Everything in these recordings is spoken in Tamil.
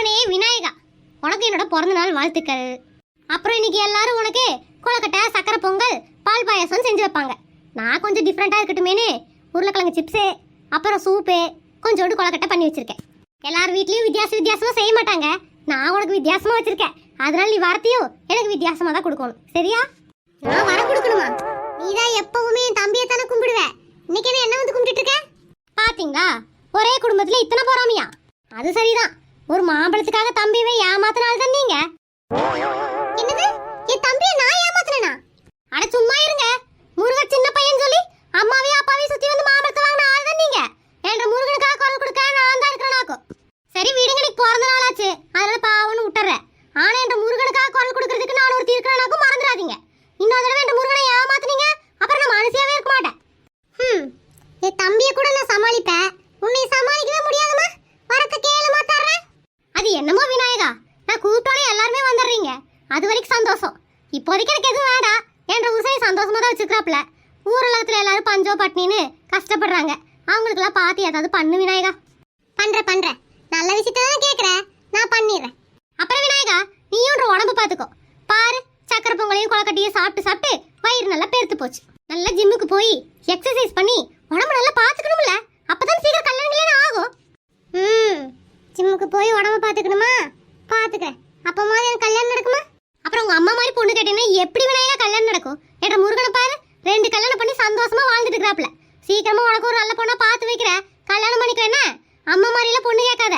நானே விநாயகா, உனக்கு என்னோட பிறந்த நாள் வாழ்த்துக்கள். அப்புறம் இன்னைக்கு எல்லாரும் உனக்கு கொழுக்கட்டை, சக்கரை பொங்கல், பால் பாயாசம் செஞ்சு வைப்பாங்க. நான் கொஞ்சம் டிஃப்ரெண்டா இருக்கட்டுமேனு உருளைக்கிழங்கு சிப்ஸு, அப்புறம் சூப்பு, கொஞ்சோண்டு கொழுக்கட்டை பண்ணி வச்சிருக்கேன். எல்லார் வீட்லயும் வித்தியாசமா செய்ய மாட்டாங்க. நான் உனக்கு வித்தியாசமா வச்சிருக்கேன். அதனால நீ வரத்தையும் எனக்கு வித்தியாசமா தான் கொடுக்கணும், சரியா? நான் வர கொடுக்கணுமா? நீதான் எப்பவுமே என் தம்பியை தானே கும்பிடுவ. இன்னைக்கு என்ன வந்து கும்பிட்டு இருக்க? பாத்தீங்களா, ஒரே குடும்பத்துல இத்தனை போறாமையா? அது சரிதான். ஒரு மாம்பழத்துக்காக தம்பியை ஏமாத்தினால தான் நீங்க. என்னது, என் தம்பியை நான் ஏமாத்தினா? அட சும்மா இருங்க. முருகன் சின்ன பையன் சொல்லி அம்மாவையும் அப்பாவையும் சுத்தி வந்து மாம்பழத்தை வாங்கின ஆள் தான் நீங்க. என்ற முருகனுக்காக குரல் கொடுக்க நான் தான் இருக்கிறேனாக்கும். சரி விடுங்க, நீ பிறந்த நாளாச்சு, அதனால பாவன்னு விட்டுறேன். ஆனா என்ற முருகனுக்காக குரல் கொடுக்கறதுக்கு நான் ஒரு இருக்கிறேனாக்கும் மறந்துடாதீங்க. இன்னொரு தடவை என்ற முருகனை ஏமாத்துனீங்க, அப்புறம் நான் மனசியாவே இருக்க மாட்டேன். என் தம்பியை கூட நான் சமாளிப்பேன், உன்னை சமாளிக்கவே முடியாதுமா. வரத்த கேளுமா தர்றேன். அது என்னமோ விநாயகா, நான் கூப்பிட்டோன்னே எல்லாருமே வந்துடுறீங்க, அது வரைக்கும் சந்தோஷம். இப்போதைக்கு எனக்கு எதுவும் வேண்டாம். என்ற உசனை சந்தோஷமா தான் வச்சுக்கிறாப்புல. ஊரலகத்துல எல்லாரும் பஞ்சோ பட்னின்னு கஷ்டப்படுறாங்க. அவங்களுக்கெல்லாம் பார்த்து ஏதாவது பண்ணு விநாயகா. பண்றேன். நல்ல விஷயத்த தான் கேட்குறேன், நான் பண்ணிடுறேன். அப்புறம் விநாயகா, நீயும் உடம்பு பார்த்துக்கோ. பாரு, சக்கரை பொங்கலையும் கொழுக்கட்டையும் சாப்பிட்டு வயிறு நல்லா பெருத்து போச்சு. நல்லா ஜிம்முக்கு போய் எக்ஸசைஸ் பண்ணி உடம்பு நல்லா பார்த்துக்கணும்ல, அப்பதான் சீக்கிரம் கல்யாணம் ஆகும். ஜிம்முக்கு போய் உடம்பு பார்த்துக்கணுமா? பார்த்துக்கிறேன். அப்பமா எனக்கு கல்யாணம் நடக்குமா? அப்புறம் உங்க அம்மா மாதிரி பொண்ணு கேட்டீங்கன்னா எப்படி விநாயகா கல்யாணம் நடக்கும்? என்ற முருகனை பாரு, 2 கல்யாணம் பண்ணி சந்தோஷமா வாழ்ந்துட்டு இருக்கிறாப்ல. சீக்கிரமா உனக்கு ஒரு நல்ல பொண்ணா பார்த்து வைக்கிற, கல்யாணம் பண்ணிக்கிறேன்னா அம்மா மாதிரில பொண்ணு கேட்காத.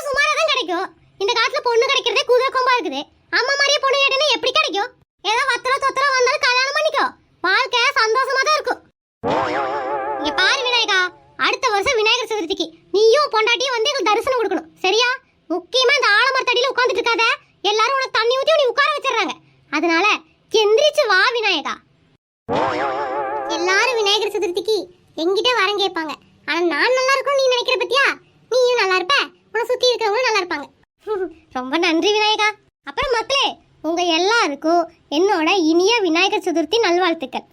சுமாரா தான் கிடைக்கும். இந்த காலத்துல பொண்ணு கிடைக்கிறதே குதிரை கொம்பா இருக்குது. அம்மா மாதிரியே பொண்ணு கேட்டீங்கன்னா எப்படி கிடைக்கும்? ஏதோ வத்தரம் தொத்தரம் வந்தாலும் கல்யாணம் பண்ணிக்கோ, வாழ்க்கை சந்தோஷமா தான் இருக்கும். இங்க பாரு விநாயகா, அடுத்த வருஷம் விநாயகர் சதுர்த்திக்கு நீயும் பொண்டாட்டியும் வந்து எங்களுக்கு தரிசனம் கொடுக்கணும், சரியா? முக்கியமா இந்த ஆலமரத்தடியில உட்கார்ந்துட்டு இருக்காத. எல்லாரும் உனக்கு தண்ணி ஊத்தி உன்னை உட்கார வச்சிடுறாங்க. அதனால எந்திரிச்சு வா விநாயகா. எல்லாரும் விநாயகர் சதுர்த்திக்கு எங்கிட்ட வரம் கேட்பாங்க. ஆனா நான் நல்லா இருக்கும் நீ நினைக்கிற பத்தியா? நீயும் நல்லா இருப்ப, உன்னை சுத்தி இருக்கிறவங்களும் நல்லா இருப்பாங்க. ரொம்ப நன்றி விநாயகா. அப்புறம் மக்களே, உங்க எல்லாருக்கும் என்னோட இனிய விநாயகர் சதுர்த்தி நல்வாழ்த்துக்கள்.